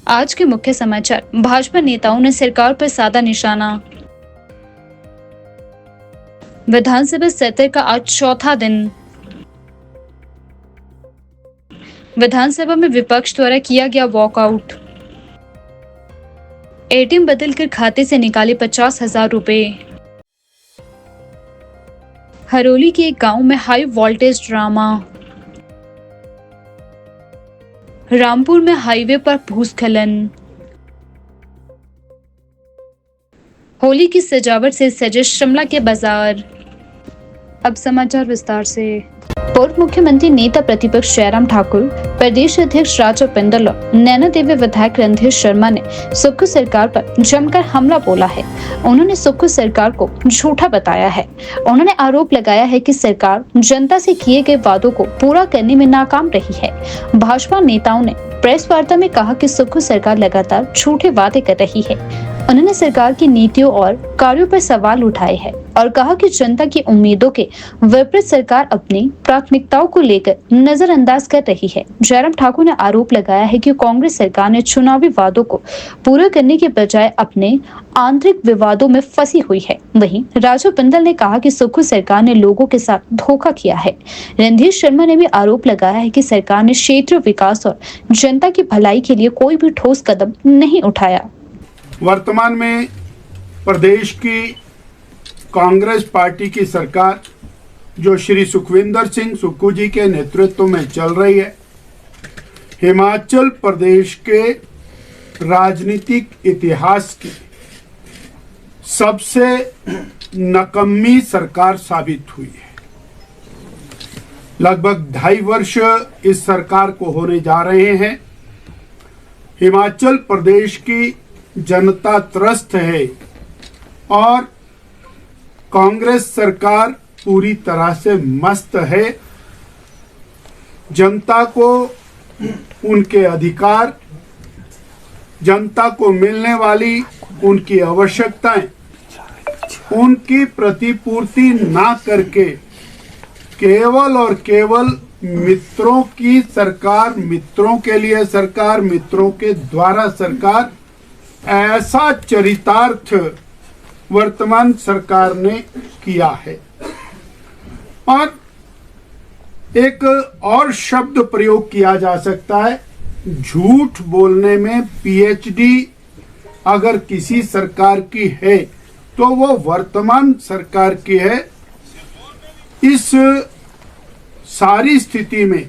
आज के मुख्य समाचार। भाजपा नेताओं ने सरकार पर साधा निशाना। विधानसभा सत्र का आज चौथा दिन। विधानसभा में विपक्ष द्वारा किया गया वॉकआउट। एटीएम बदलकर खाते से निकाले 50,000 रुपए। हरोली के एक गांव में हाई वोल्टेज ड्रामा। रामपुर में हाईवे पर भूस्खलन। होली की सजावट से सजे शिमला के बाजार। अब समाचार विस्तार से। पूर्व मुख्यमंत्री नेता प्रतिपक्ष जयराम ठाकुर, प्रदेश अध्यक्ष राजा पिंडल और नैना देवी विधायक रणधीर शर्मा ने सुक्खू सरकार पर जमकर हमला बोला है। उन्होंने सुक्खू सरकार को झूठा बताया है। उन्होंने आरोप लगाया है कि सरकार जनता से किए गए वादों को पूरा करने में नाकाम रही है। भाजपा नेताओं ने प्रेस वार्ता में कहा कि सुक्खू सरकार लगातार झूठे वादे कर रही है। उन्होंने सरकार की नीतियों और कार्यों पर सवाल उठाए हैं और कहा कि जनता की उम्मीदों के विपरीत सरकार अपनी प्राथमिकताओं को लेकर नजरअंदाज कर रही है। जयराम ठाकुर ने आरोप लगाया है कि कांग्रेस सरकार ने चुनावी वादों को पूरा करने के बजाय अपने आंतरिक विवादों में फंसी हुई है। वहीं राजू बिंदल ने कहा कि सुक्खू सरकार ने लोगों के साथ धोखा किया है। रणधीर शर्मा ने भी आरोप लगाया है कि सरकार ने क्षेत्रीय विकास और जनता की भलाई के लिए कोई भी ठोस कदम नहीं उठाया। वर्तमान में प्रदेश की कांग्रेस पार्टी की सरकार जो श्री सुखविंदर सिंह सुक्खू जी के नेतृत्व में चल रही है, हिमाचल प्रदेश के राजनीतिक इतिहास की सबसे नकम्मी सरकार साबित हुई है। लगभग 2.5 वर्ष इस सरकार को होने जा रहे हैं। हिमाचल प्रदेश की जनता त्रस्त है और कांग्रेस सरकार पूरी तरह से मस्त है। जनता को उनके अधिकार, जनता को मिलने वाली उनकी आवश्यकताएं, उनकी प्रतिपूर्ति ना करके केवल और केवल मित्रों की सरकार, मित्रों के लिए सरकार, मित्रों के द्वारा सरकार, ऐसा चरितार्थ वर्तमान सरकार ने किया है। और एक और शब्द प्रयोग किया जा सकता है, झूठ बोलने में पीएचडी अगर किसी सरकार की है तो वो वर्तमान सरकार की है। इस सारी स्थिति में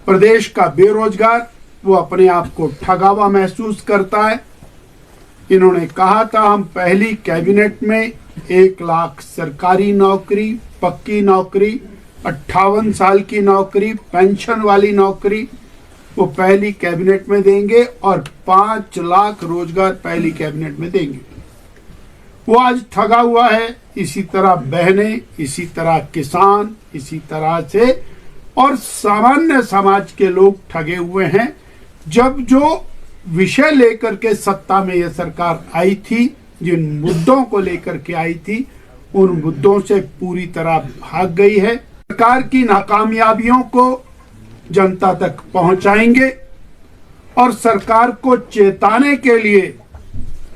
प्रदेश का बेरोजगार वो अपने आप को ठगा महसूस करता है। इन्होंने कहा था हम पहली कैबिनेट में 1 लाख सरकारी नौकरी, पक्की नौकरी, 58 साल की नौकरी, पेंशन वाली नौकरी वो पहली कैबिनेट में देंगे और 5 लाख रोजगार पहली कैबिनेट में देंगे। वो आज ठगा हुआ है। इसी तरह बहनें, इसी तरह किसान, इसी तरह से और सामान्य समाज के लोग ठगे हुए हैं। जब जो विषय लेकर के सत्ता में यह सरकार आई थी, जिन मुद्दों को लेकर के आई थी, उन मुद्दों से पूरी तरह भाग गई है। सरकार की नाकामयाबियों को जनता तक पहुंचाएंगे और सरकार को चेताने के लिए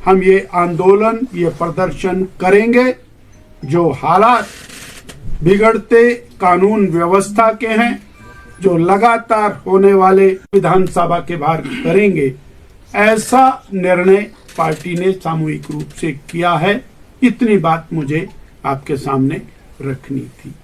हम ये आंदोलन, ये प्रदर्शन करेंगे। जो हालात बिगड़ते कानून व्यवस्था के हैं, जो लगातार होने वाले विधानसभा के बाहर करेंगे, ऐसा निर्णय पार्टी ने सामूहिक रूप से किया है। इतनी बात मुझे आपके सामने रखनी थी।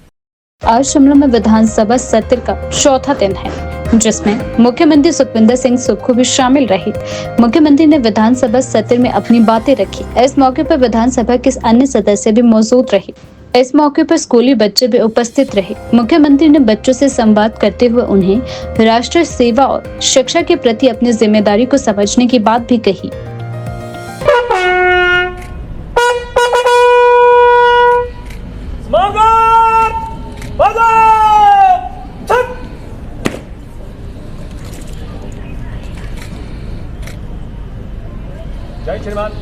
आज शिमला में विधानसभा सत्र का चौथा दिन है, जिसमें मुख्यमंत्री सुखविंदर सिंह सुक्खू भी शामिल रहे। मुख्यमंत्री ने विधानसभा सत्र में अपनी बातें रखी। इस मौके पर विधानसभा के अन्य सदस्य भी मौजूद रहे। इस मौके पर स्कूली बच्चे भी उपस्थित रहे। मुख्यमंत्री ने बच्चों से संवाद करते हुए उन्हें राष्ट्र सेवा और शिक्षा के प्रति अपनी जिम्मेदारी को समझने की बात भी कही। जय श्रीमान।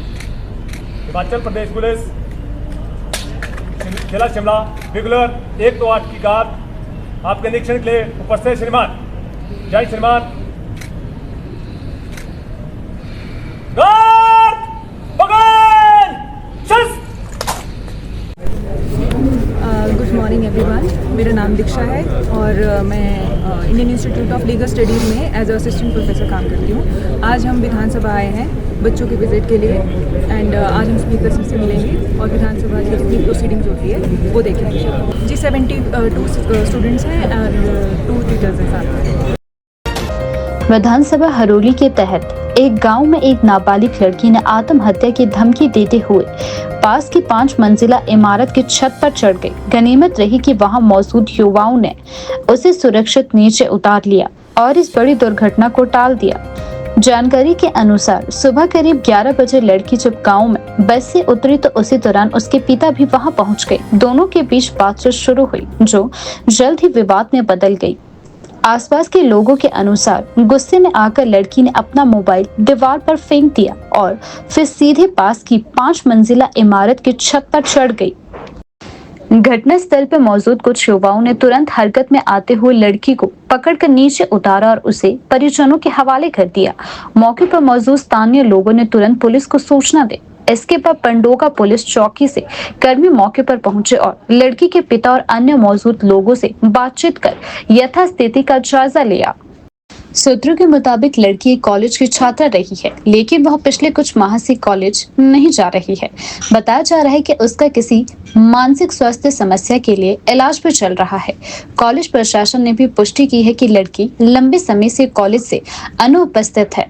हिमाचल प्रदेश पुलिस जिला शिमला रेगुलर 128 की कार आपके निरीक्षण के लिए उपस्थित श्रीमान। जय श्रीमान। दीक्षा है और मैं Indian institute of legal studies में एज असिस्टेंट प्रोफेसर काम करती हूँ। आज हम विधानसभा आए हैं बच्चों के विजिट के लिए एंड आज हम स्पीकर से मिलेंगे और विधानसभा की जितनी प्रोसीडिंग्स होती है वो देखेंगे। जी 72 स्टूडेंट्स हैं और 2 टीचर्स हैं साथ में। विधानसभा हरोली के तहत एक गांव में एक नाबालिग लड़की ने आत्महत्या की धमकी देते हुए पास की 5 मंजिला इमारत की छत पर चढ़ गई। गनीमत रही कि वहां मौजूद युवाओं ने उसे सुरक्षित नीचे उतार लिया और इस बड़ी दुर्घटना को टाल दिया। जानकारी के अनुसार सुबह करीब 11 बजे लड़की जब गांव में बस से उतरी तो उसी दौरान उसके पिता भी वहां पहुंच गए। दोनों के बीच बातचीत शुरू हुई जो जल्द ही विवाद में बदल गई। आसपास के लोगों के अनुसार गुस्से में आकर लड़की ने अपना मोबाइल दीवार पर फेंक दिया और फिर सीधे पास की 5 मंजिला इमारत की छत पर चढ़ गई। घटना स्थल पर मौजूद कुछ युवाओं ने तुरंत हरकत में आते हुए लड़की को पकड़कर नीचे उतारा और उसे परिजनों के हवाले कर दिया। मौके पर मौजूद स्थानीय लोगों ने तुरंत पुलिस को सूचना दी। इसके बाद पंडोगा पुलिस चौकी से कर्मी मौके पर पहुंचे और लड़की के पिता और अन्य मौजूद लोगों से बातचीत कर यथास्थिति का जायजा लिया। सूत्रों के मुताबिक लड़की एक कॉलेज की छात्रा रही है, लेकिन वह पिछले कुछ माह से कॉलेज नहीं जा रही है। बताया जा रहा है कि उसका किसी मानसिक स्वास्थ्य समस्या के लिए इलाज भी चल रहा है। कॉलेज प्रशासन ने भी पुष्टि की है कि लड़की लंबे समय से कॉलेज से अनुपस्थित है।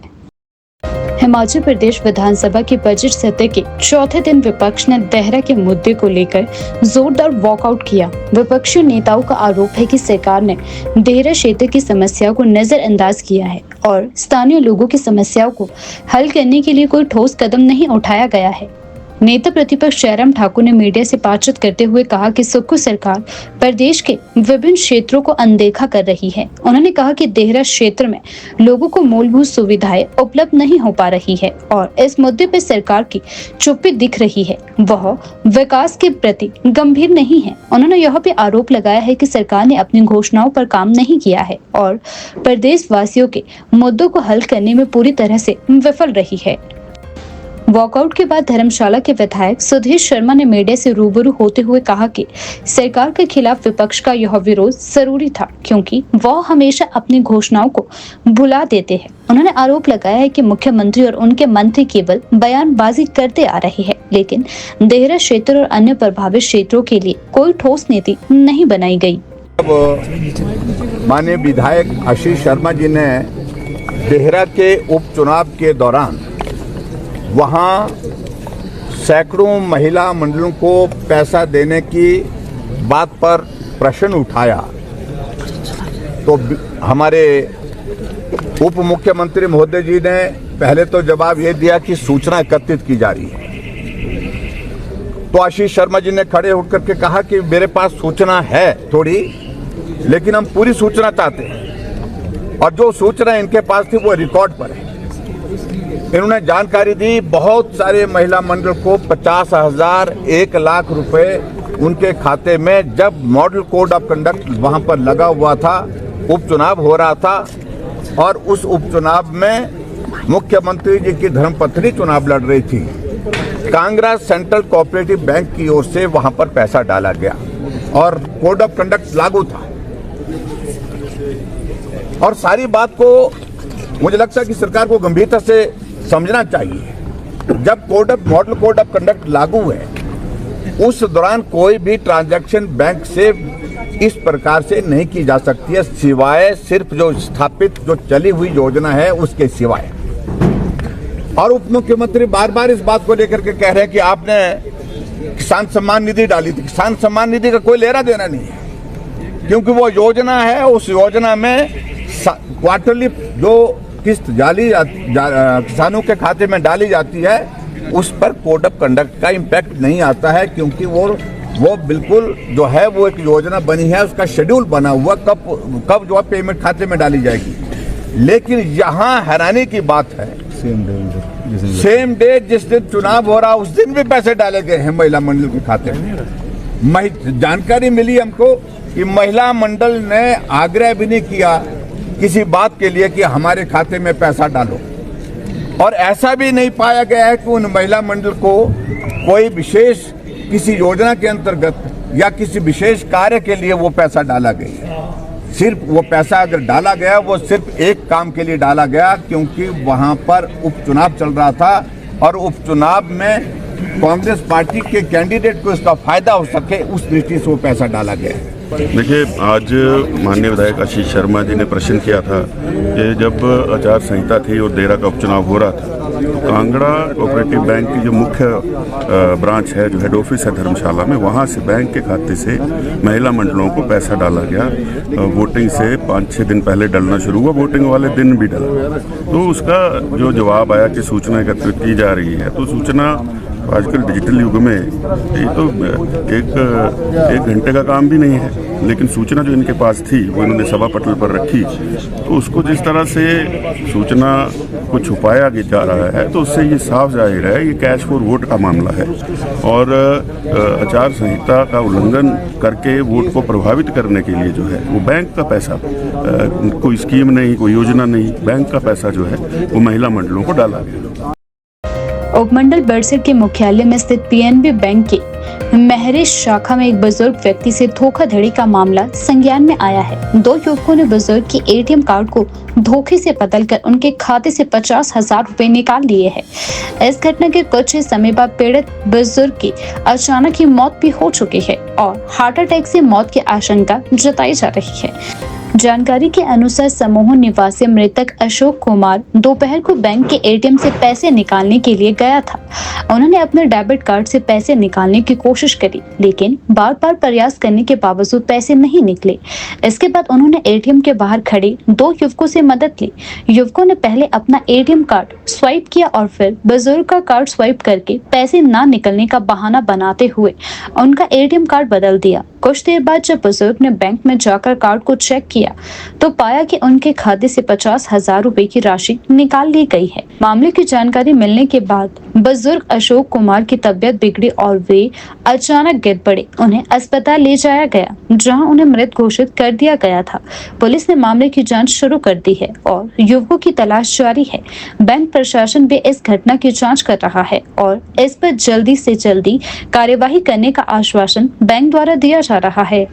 हिमाचल प्रदेश विधानसभा के बजट सत्र के चौथे दिन विपक्ष ने देहरा के मुद्दे को लेकर जोरदार वॉकआउट किया। विपक्षी नेताओं का आरोप है कि सरकार ने देहरा क्षेत्र की समस्याओं को नजरअंदाज किया है और स्थानीय लोगों की समस्याओं को हल करने के लिए कोई ठोस कदम नहीं उठाया गया है। नेता प्रतिपक्ष जयराम ठाकुर ने मीडिया से बातचीत करते हुए कहा कि सुक्खू सरकार प्रदेश के विभिन्न क्षेत्रों को अनदेखा कर रही है। उन्होंने कहा कि देहरा क्षेत्र में लोगों को मूलभूत सुविधाएं उपलब्ध नहीं हो पा रही है और इस मुद्दे पर सरकार की चुप्पी दिख रही है, वह विकास के प्रति गंभीर नहीं है। उन्होंने यह भी आरोप लगाया है कि सरकार ने अपनी घोषणाओं पर काम नहीं किया है और प्रदेश वासियों के मुद्दों को हल करने में पूरी तरह से विफल रही है। वॉकआउट के बाद धर्मशाला के विधायक सुधीर शर्मा ने मीडिया से रूबरू होते हुए कहा कि सरकार के खिलाफ विपक्ष का यह विरोध जरूरी था क्योंकि वह हमेशा अपनी घोषणाओं को भुला देते हैं। उन्होंने आरोप लगाया है कि मुख्यमंत्री और उनके मंत्री केवल बयानबाजी करते आ रहे हैं, लेकिन देहरा क्षेत्र और अन्य प्रभावित क्षेत्रों के लिए कोई ठोस नीति नहीं बनाई गई। माननीय विधायक आशीष शर्मा जी ने देहरा के उपचुनाव के दौरान वहाँ सैकड़ों महिला मंडलों को पैसा देने की बात पर प्रश्न उठाया तो हमारे उप मुख्यमंत्री महोदय जी ने पहले तो जवाब ये दिया कि सूचना एकत्रित की जा रही है। तो आशीष शर्मा जी ने खड़े होकर के कहा कि मेरे पास सूचना है थोड़ी, लेकिन हम पूरी सूचना चाहते हैं और जो सूचना इनके पास थी वो रिकॉर्ड पर है। इन्होंने जानकारी दी बहुत सारे महिला मंडल को 50,000 1 लाख रुपए उनके खाते में, जब मॉडल कोड ऑफ कंडक्ट वहां पर लगा हुआ था, उपचुनाव हो रहा था और उस उपचुनाव में मुख्यमंत्री जी की धर्मपत्नी चुनाव लड़ रही थी। कांगड़ा सेंट्रल कोऑपरेटिव बैंक की ओर से वहां पर पैसा डाला गया और कोड ऑफ कंडक्ट लागू था। और सारी बात को मुझे लगता है कि सरकार को गंभीरता से समझना चाहिए। जब मॉडल कोड ऑफ कंडक्ट लागू है, उस दौरान कोई भी ट्रांजैक्शन बैंक से इस प्रकार से नहीं की जा सकती है, सिवाय सिर्फ जो स्थापित जो चली हुई योजना है उसके सिवाय। और उप मुख्यमंत्री बार बार इस बात को लेकर के कह रहे हैं कि आपने किसान सम्मान निधि डाली थी। किसान सम्मान निधि का कोई लेना देना नहीं है, क्योंकि वो योजना है, उस योजना में क्वार्टरली जो किस्त किसानों के खाते में डाली जाती है उस पर कोड ऑफ कंडक्ट का इम्पैक्ट नहीं आता है, क्योंकि वो बिल्कुल जो है वो एक योजना बनी है, उसका शेड्यूल बना हुआ कब जो है पेमेंट खाते में डाली जाएगी। लेकिन यहाँ हैरानी की बात है, सेम डे जिस दिन चुनाव हो रहा उस दिन भी पैसे डाले गए हैं महिला मंडल के खाते में। जानकारी मिली हमको कि महिला मंडल ने आग्रह भी नहीं किया किसी बात के लिए कि हमारे खाते में पैसा डालो, और ऐसा भी नहीं पाया गया है कि उन महिला मंडल को कोई विशेष किसी योजना के अंतर्गत या किसी विशेष कार्य के लिए वो पैसा डाला गया। सिर्फ वो पैसा अगर डाला गया वो सिर्फ एक काम के लिए डाला गया, क्योंकि वहां पर उपचुनाव चल रहा था और उपचुनाव में कांग्रेस पार्टी के कैंडिडेट को इसका फायदा हो सके, उस दृष्टि से वो पैसा डाला गया है। देखिए, आज माननीय विधायक आशीष शर्मा जी ने प्रश्न किया था कि जब आचार संहिता थी और देरा का उपचुनाव हो रहा था तो कांगड़ा कोऑपरेटिव बैंक की जो मुख्य ब्रांच है, जो हेड ऑफिस है धर्मशाला में, वहाँ से बैंक के खाते से महिला मंडलों को पैसा डाला गया। वोटिंग से 5-6 दिन पहले डलना शुरू हुआ, वोटिंग वाले दिन भी डला। तो उसका जो जवाब आया कि सूचना एकत्रित की जा रही है, तो सूचना आजकल डिजिटल युग में ये तो एक घंटे का काम भी नहीं है, लेकिन सूचना जो इनके पास थी वो इन्होंने सभा पटल पर रखी। तो उसको जिस तरह से सूचना को छुपाया जा रहा है, तो उससे ये साफ जाहिर है ये कैश फॉर वोट का मामला है और आचार संहिता का उल्लंघन करके वोट को प्रभावित करने के लिए जो है वो बैंक का पैसा, कोई स्कीम नहीं, कोई योजना नहीं, बैंक का पैसा जो है वो महिला मंडलों को डाला गया। उपमंडल बड़सर के मुख्यालय में स्थित पीएनबी बैंक की महरेश शाखा में एक बुजुर्ग व्यक्ति से धोखाधड़ी का मामला संज्ञान में आया है। 2 युवकों ने बुजुर्ग की एटीएम कार्ड को धोखे से बदलकर उनके खाते से 50,000 रुपए निकाल लिए हैं। इस घटना के कुछ ही समय बाद पीड़ित बुजुर्ग की अचानक ही मौत भी हो चुकी है और हार्ट अटैक से मौत की आशंका जताई जा रही है। जानकारी के अनुसार समूह निवासी मृतक अशोक कुमार दोपहर को बैंक के एटीएम से पैसे निकालने के लिए गया था। उन्होंने अपने डेबिट कार्ड से पैसे निकालने की कोशिश करी, लेकिन बार बार प्रयास करने के बावजूद पैसे नहीं निकले। इसके बाद उन्होंने एटीएम के बाहर खड़े 2 युवकों से मदद ली। युवकों ने पहले अपना एटीएम कार्ड स्वाइप किया और फिर बुजुर्ग का कार्ड स्वाइप करके पैसे ना निकलने का बहाना बनाते हुए उनका एटीएम कार्ड बदल दिया। कुछ देर बाद जब बुजुर्ग ने बैंक में जाकर कार्ड को चेक किया तो पाया कि उनके खाते से 50,000 रुपए की राशि निकाल ली गई है। मामले की जानकारी मिलने के बाद बुजुर्ग अशोक कुमार की तबीयत बिगड़ी और वे अचानक गिर पड़े। उन्हें अस्पताल ले जाया गया, जहां उन्हें मृत घोषित कर दिया गया था। पुलिस ने मामले की जांच शुरू कर दी है और युवकों की तलाश जारी है। बैंक प्रशासन भी इस घटना की जांच कर रहा है और इस पर जल्दी से जल्दी कार्यवाही करने का आश्वासन बैंक द्वारा दिया जा रहा है।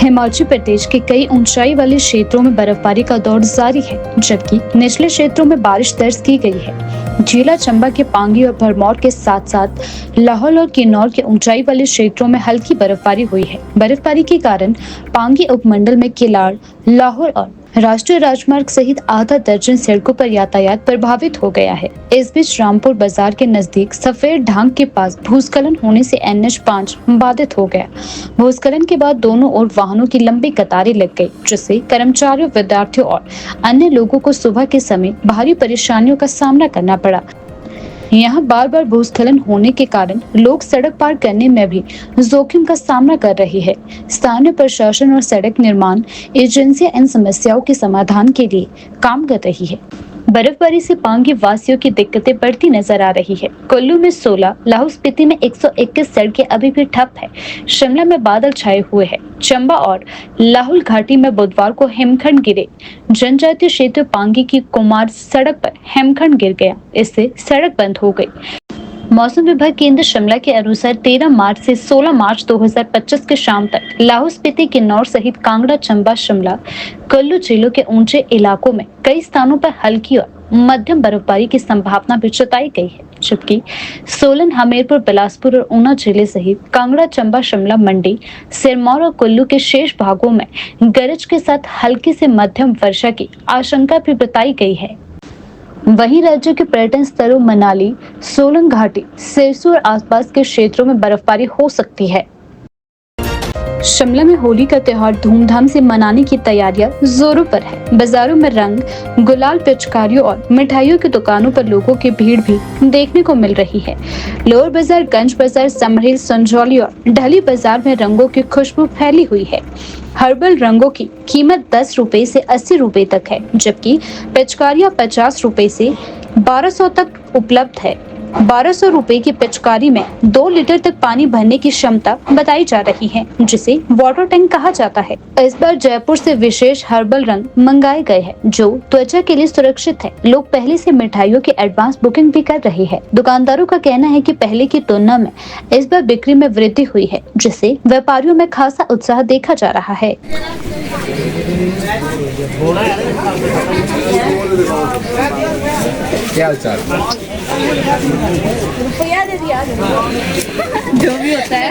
हिमाचल प्रदेश के कई ऊंचाई वाले क्षेत्रों में बर्फबारी का दौर जारी है, जबकि निचले क्षेत्रों में बारिश दर्ज की गई है। जिला चंबा के पांगी और भरमौर के साथ साथ लाहौल और किन्नौर के ऊंचाई वाले क्षेत्रों में हल्की बर्फबारी हुई है। बर्फबारी के कारण पांगी उपमंडल में किलाड़, लाहौर और राष्ट्रीय राजमार्ग सहित आधा दर्जन सड़कों पर यातायात प्रभावित हो गया है। इस बीच रामपुर बाजार के नजदीक सफेद ढांग के पास भूस्खलन होने से NH5 बाधित हो गया। भूस्खलन के बाद दोनों ओर वाहनों की लंबी कतारें लग गई, जिससे कर्मचारियों, विद्यार्थियों और अन्य लोगों को सुबह के समय भारी परेशानियों का सामना करना पड़ा। यहाँ बार बार भूस्खलन होने के कारण लोग सड़क पार करने में भी जोखिम का सामना कर रही है। स्थानीय प्रशासन और सड़क निर्माण एजेंसियां इन समस्याओं के समाधान के लिए काम कर रही है। बर्फबारी से पांगी वासियों की दिक्कतें बढ़ती नजर आ रही है। कुल्लू में 16, लाहौल स्पीति में 121 सड़कें अभी भी ठप है। शिमला में बादल छाए हुए हैं। चंबा और लाहौल घाटी में बुधवार को हिमखंड गिरे। जनजातीय क्षेत्र पांगी की कुमार सड़क पर हिमखंड गिर गया, इससे सड़क बंद हो गई। मौसम विभाग केंद्र शिमला के अनुसार 13 मार्च से 16 मार्च 2025 के शाम तक लाहौल स्पीति, किन्नौर सहित कांगड़ा, चंबा, शिमला, कुल्लू जिलों के ऊंचे इलाकों में कई स्थानों पर हल्की और मध्यम बर्फबारी की संभावना भी जताई गई है, जबकि सोलन, हमीरपुर, बिलासपुर और ऊना जिले सहित कांगड़ा, चंबा, शिमला, मंडी, सिरमौर और कुल्लू के शेष भागों में गरज के साथ हल्की से मध्यम वर्षा की आशंका भी बताई गई है। वहीं राज्य के पर्यटन स्थलों मनाली, सोलंग घाटी, सिरसू और आसपास के क्षेत्रों में बर्फबारी हो सकती है। शिमला में होली का त्योहार धूमधाम से मनाने की तैयारियां जोरों पर है। बाजारों में रंग, गुलाल, पिचकारियों और मिठाइयों की दुकानों पर लोगों की भीड़ भी देखने को मिल रही है। लोअर बाजार, गंज बाजार, समरहेल, संजौली और ढली बाजार में रंगों की खुशबू फैली हुई है। हर्बल रंगों की कीमत 10 रुपए से 80 रुपए तक है, जबकि पिचकारियां 50 रुपए से 1200 तक उपलब्ध है। 1200 रुपए की पिचकारी में 2 लीटर तक पानी भरने की क्षमता बताई जा रही है, जिसे वाटर टैंक कहा जाता है। इस बार जयपुर से विशेष हर्बल रंग मंगाए गए हैं, जो त्वचा के लिए सुरक्षित है। लोग पहले से मिठाइयों की एडवांस बुकिंग भी कर रहे हैं। दुकानदारों का कहना है कि पहले की तुलना में इस बार बिक्री में वृद्धि हुई है, जिससे व्यापारियों में खासा उत्साह देखा जा रहा है। क्या हाल चाल? जो भी होता है